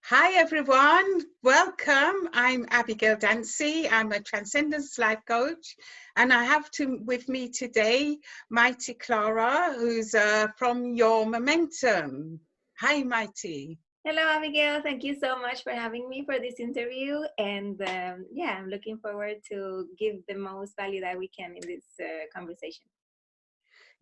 Hi everyone, welcome. I'm Abigail Dantzie. I'm a transcendence life coach, and I have with me today Mayte Clara, who's from Your Momentum. Hi, Mayte. Hello, Abigail. Thank you so much for having me for this interview. And yeah, I'm looking forward to give the most value that we can in this conversation.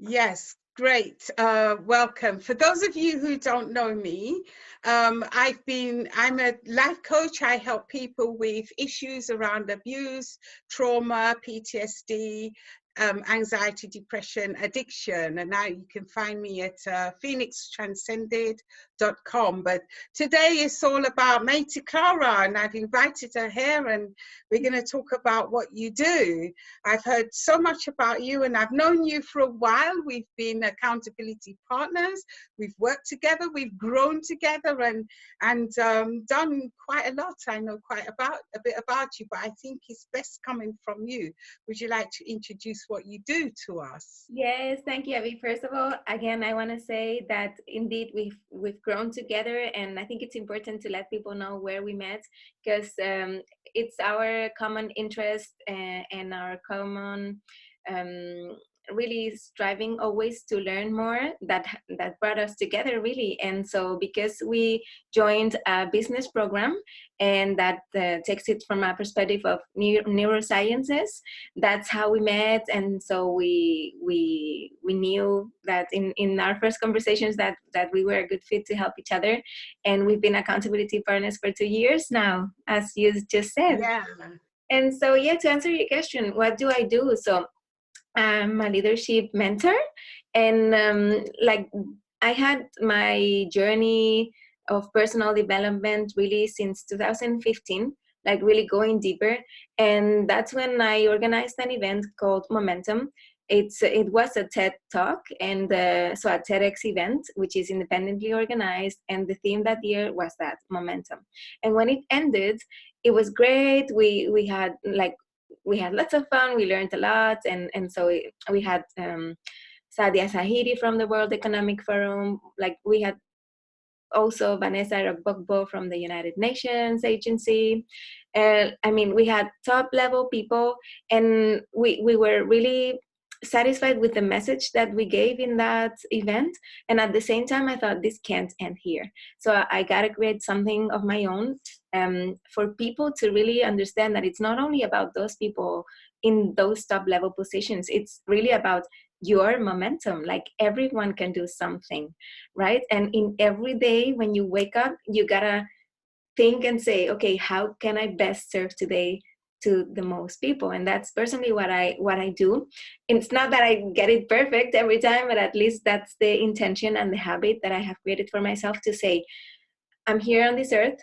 Yes, great. Welcome. For those of you who don't know me, I'm a life coach. I help people with issues around abuse, trauma, PTSD, anxiety, depression, addiction. And now you can find me at phoenixtranscended.com. But today it's all about Mayte Clara, and I've invited her here, and we're going to talk about what you do. I've heard so much about you, and I've known you for a while. We've been accountability partners. We've worked together. We've grown together, and done quite a lot. I know a bit about you, but I think it's best coming from you. Would you like to introduce what you do to us? Yes, thank you, Abby. First of all, again, I want to say that indeed we've grown together, and I think it's important to let people know where we met because it's our common interest and our common um, really striving always to learn more that brought us together really. And so because we joined a business program and that takes it from a perspective of neurosciences, that's how we met. And so we knew that in our first conversations that we were a good fit to help each other, and we've been accountability partners for 2 years now, as you just said. Yeah. And so yeah, to answer your question, what do I do? So I'm a leadership mentor, and I had my journey of personal development really since 2015, like really going deeper. And that's when I organized an event called Momentum. It was a TED talk, and so a TEDx event, which is independently organized. And the theme that year was that momentum. And when it ended, it was great. We had lots of fun. We learned a lot, and so we had Sadia Sahiri from the World Economic Forum. Like we had also Vanessa Rogbogbo from the United Nations Agency. I mean, we had top level people, and we were really satisfied with the message that we gave in that event. And at the same time, I thought this can't end here. So I got to create something of my own for people to really understand that it's not only about those people in those top level positions, it's really about your momentum. Like everyone can do something, right? And in every day when you wake up, you gotta think and say, okay, how can I best serve today to the most people? And that's personally what I do. It's not that I get it perfect every time, but at least that's the intention and the habit that I have created for myself to say, I'm here on this earth.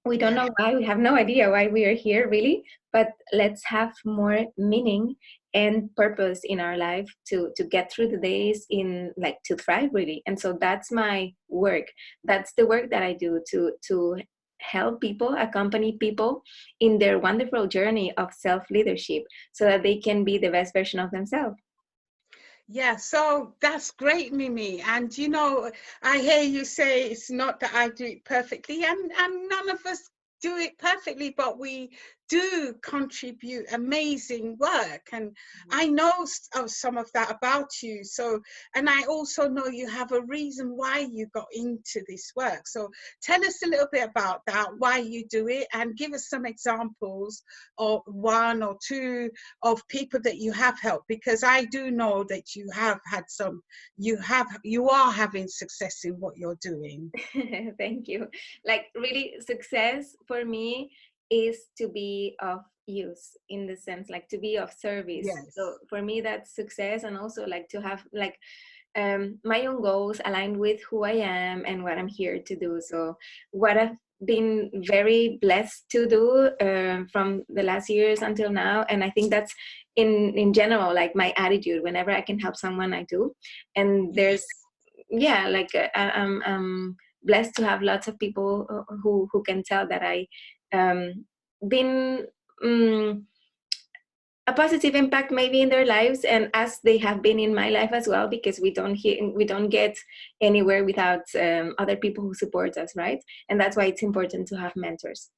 We don't Yeah. know why, we have no idea why we are here really, but let's have more meaning and purpose in our life to get through the days, in like to thrive really. And so that's my work. That's the work that I do to help people, accompany people in their wonderful journey of self-leadership so that they can be the best version of themselves. Yeah, so that's great, Mimi. And I hear you say it's not that I do it perfectly, and none of us do it perfectly, but we do contribute amazing work. And I know of some of that about you. So, and I also know you have a reason why you got into this work. So tell us a little bit about that, why you do it, and give us some examples of one or two of people that you have helped, because I do know that you have had you are having success in what you're doing. Thank you. Like really success for me is to be of use, in the sense like to be of service. So Yes. for me that's success, and also like to have like my own goals aligned with who I am and what I'm here to do. So what I've been very blessed to do from the last years until now, and I think that's in general like my attitude. Whenever I can help someone, I do. And there's Yes. yeah, like I'm blessed to have lots of people who can tell that I been um, a positive impact maybe in their lives, and as they have been in my life as well, because we don't get anywhere without other people who support us, right? And that's why it's important to have mentors.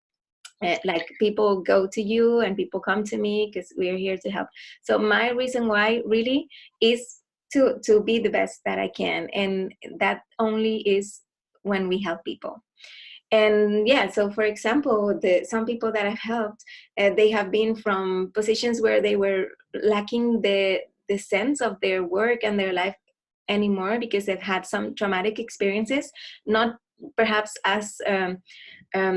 Like people go to you and people come to me because we're here to help. So my reason why really is to be the best that I can, and that only is when we help people. And yeah, so for example, some people that I've helped, they have been from positions where they were lacking the sense of their work and their life anymore because they've had some traumatic experiences, not perhaps as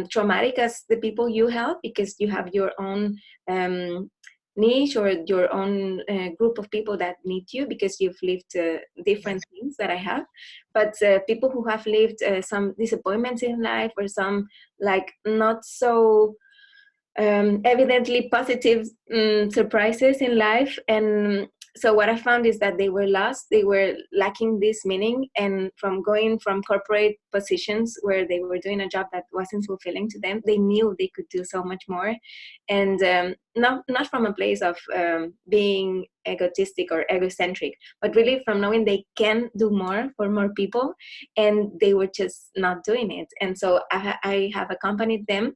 traumatic as the people you help, because you have your own niche or your own group of people that need you because you've lived different things that I have. But people who have lived some disappointments in life, or some like not so evidently positive surprises in life. And so what I found is that they were lost, they were lacking this meaning, and from going from corporate positions where they were doing a job that wasn't fulfilling to them, they knew they could do so much more. And not from a place of being egotistic or egocentric, but really from knowing they can do more for more people, and they were just not doing it. And so I have accompanied them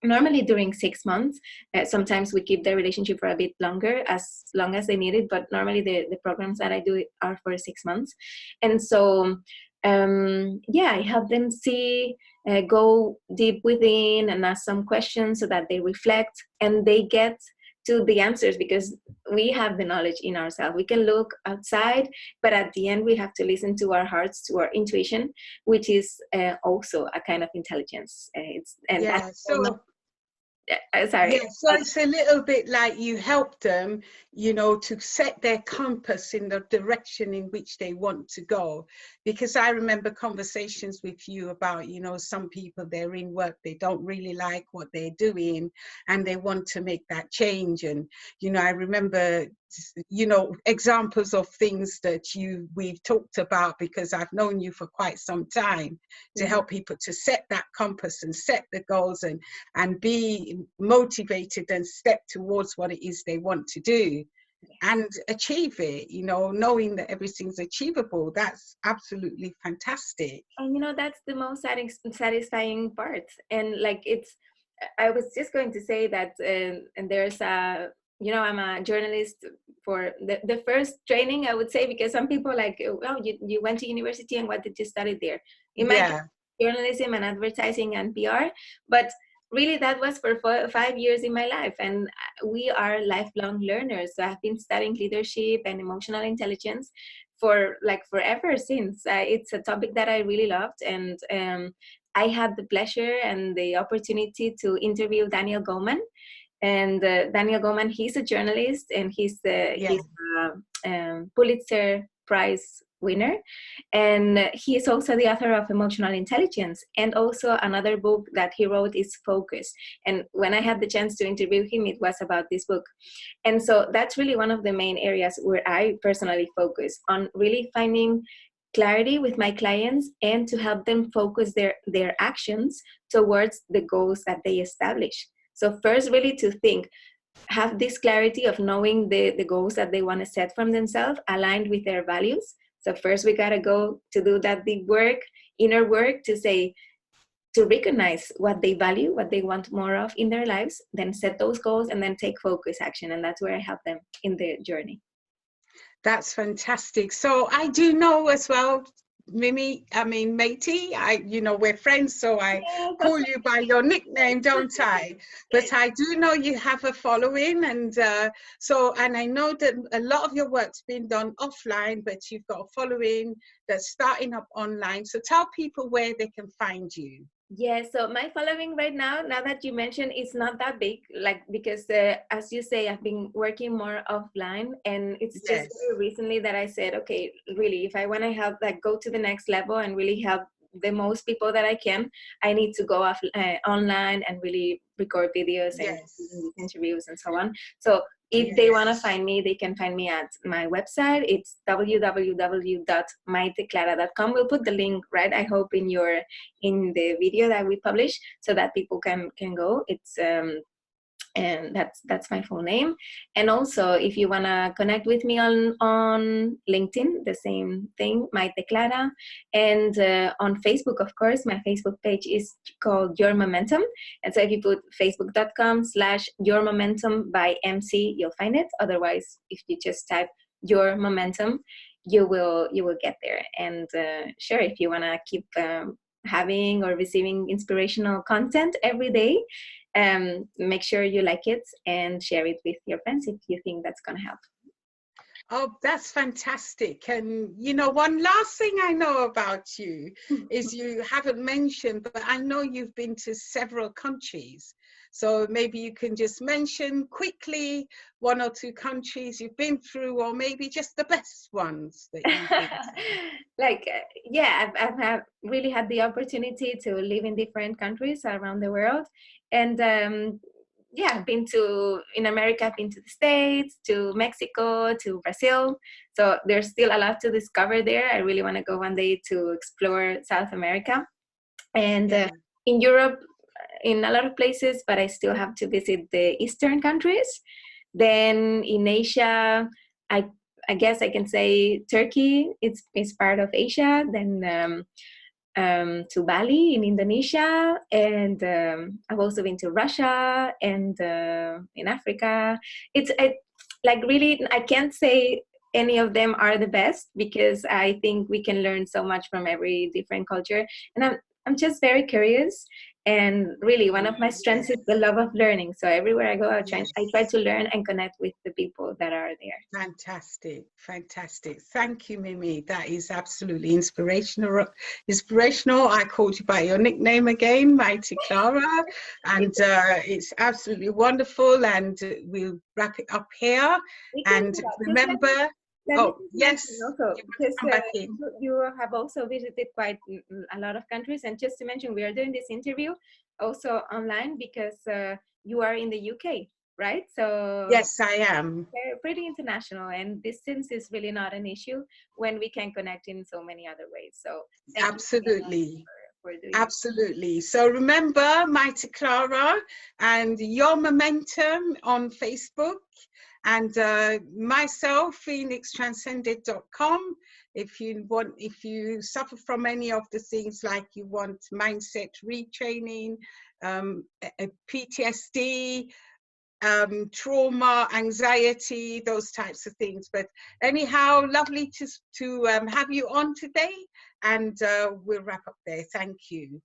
normally during 6 months. Sometimes we keep the relationship for a bit longer, as long as they need it, but normally the programs that I do are for 6 months. And so yeah, I help them see, go deep within and ask some questions so that they reflect and they get to the answers, because we have the knowledge in ourselves. We can look outside, but at the end we have to listen to our hearts, to our intuition, which is also a kind of intelligence. Yeah, That's so sorry. yeah, so it's a little bit like you help them, to set their compass in the direction in which they want to go. Because I remember conversations with you about, some people, they're in work, they don't really like what they're doing and they want to make that change. And, I remember, examples of things that we've talked about, because I've known you for quite some time, to help people to set that compass and set the goals and be motivated and step towards what it is they want to do and achieve it, knowing that everything's achievable. That's absolutely fantastic. And that's the most satisfying part. And like I was just going to say that, and there's I'm a journalist for the first training, I would say, because some people like, oh, you went to university and what did you study there? In my case, journalism and advertising and PR, but really that was for 5 years in my life. And we are lifelong learners. So I've been studying leadership and emotional intelligence for like forever since. It's a topic that I really loved. And I had the pleasure and the opportunity to interview Daniel Goleman. And Daniel Goleman, he's a journalist, and he's a Pulitzer Prize winner. And he is also the author of Emotional Intelligence. And also another book that he wrote is Focus. And when I had the chance to interview him, it was about this book. And so that's really one of the main areas where I personally focus on, really finding clarity with my clients and to help them focus their actions towards the goals that they establish. So first, really to think, have this clarity of knowing the goals that they want to set from themselves, aligned with their values. So first we got to go to do that deep work, inner work, to recognize what they value, what they want more of in their lives, then set those goals and then take focus action. And that's where I help them in their journey. That's fantastic. So I do know as well, Mayte, we're friends, so I call you by your nickname, don't I? But I do know you have a following, and I know that a lot of your work's been done offline, but you've got a following that's starting up online. So tell people where they can find you. Yeah, so my following right now that you mentioned, it's not that big, because as you say, I've been working more offline, and it's just very recently that I said, okay, really, if I want to help, go to the next level and really help the most people that I can, I need to go online and really record videos and interviews and so on. So if they want to find me, they can find me at my website. It's www.mayteclara.com. We'll put the link, right, I hope, in the video that we publish, so that people can go. It's and that's my full name. And also, if you want to connect with me on LinkedIn, the same thing, Mayte Clara. And on Facebook, of course, my Facebook page is called Your Momentum. And so if you put facebook.com/Your Momentum by MC, you'll find it. Otherwise, if you just type Your Momentum, you will get there. And sure, if you want to keep having or receiving inspirational content every day, make sure you like it and share it with your friends if you think that's going to help. Oh, that's fantastic. And, you know, one last thing I know about you is you haven't mentioned, but I know you've been to several countries. So maybe you can just mention quickly 1 or 2 countries you've been through, or maybe just the best ones that you've been to. Yeah, I've really had the opportunity to live in different countries around the world. And yeah, I've been in America, I've been to the States, to Mexico, to Brazil. So there's still a lot to discover there. I really want to go one day to explore South America. And in Europe, in a lot of places, but I still have to visit the Eastern countries. Then in Asia, I guess I can say Turkey, it's part of Asia. Then to Bali in Indonesia, and I've also been to Russia and in Africa. It's like really, I can't say any of them are the best, because I think we can learn so much from every different culture. And I'm just very curious. And really, one of my strengths is the love of learning. So everywhere I go, I try to learn and connect with the people that are there. Fantastic, fantastic. Thank you, Mimi. That is absolutely inspirational. I called you by your nickname again, Mayte Clara, and it's absolutely wonderful. And we'll wrap it up here. And remember. Oh, yes. Also, because you have also visited quite a lot of countries. And just to mention, we are doing this interview also online because you are in the UK, right? So yes, I am. They're pretty international, and distance is really not an issue when we can connect in so many other ways. So absolutely. Absolutely. So remember, Mayte Clara and Your Momentum on Facebook, and myself, phoenixtranscended.com. If you suffer from any of the things, like you want mindset retraining, PTSD, trauma, anxiety, those types of things. But anyhow, lovely to have you on today, and we'll wrap up there. Thank you.